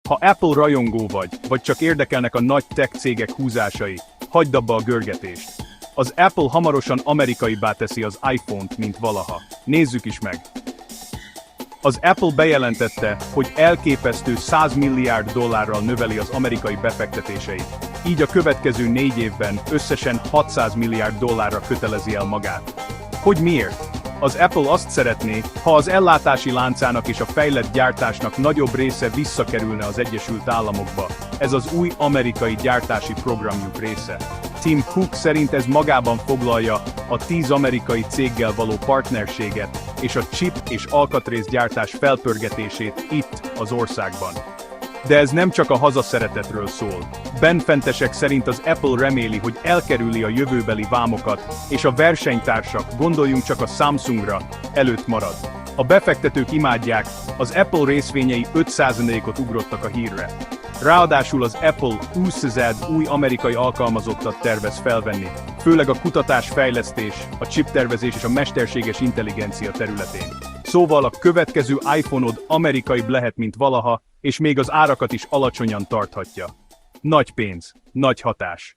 Ha Apple rajongó vagy csak érdekelnek a nagy tech cégek húzásai, hagyd abba a görgetést. Az Apple hamarosan amerikaibbá teszi az iPhone-t, mint valaha. Nézzük is meg! Az Apple bejelentette, hogy elképesztő $100 milliárd növeli az amerikai befektetéseit, így a következő 4 évben összesen $600 milliárd kötelezi el magát. Hogy miért? Az Apple azt szeretné, ha az ellátási láncának és a fejlett gyártásnak nagyobb része visszakerülne az Egyesült Államokba. Ez az új amerikai gyártási programjuk része. Tim Cook szerint ez magában foglalja a 10 amerikai céggel való partnerséget és a chip és alkatrészgyártás felpörgetését itt, az országban. De ez nem csak a hazaszeretetről szól. Benfentesek szerint az Apple reméli, hogy elkerüli a jövőbeli vámokat, és a versenytársak, gondoljunk csak a Samsungra, előtt marad. A befektetők imádják, az Apple részvényei 5%-ot ugrottak a hírre. Ráadásul az Apple 20,000 új amerikai alkalmazottat tervez felvenni, főleg a kutatás-fejlesztés, a chiptervezés és a mesterséges intelligencia területén. Szóval a következő iPhone-od amerikaibb lehet, mint valaha, és még az árakat is alacsonyan tarthatja. Nagy pénz, nagy hatás.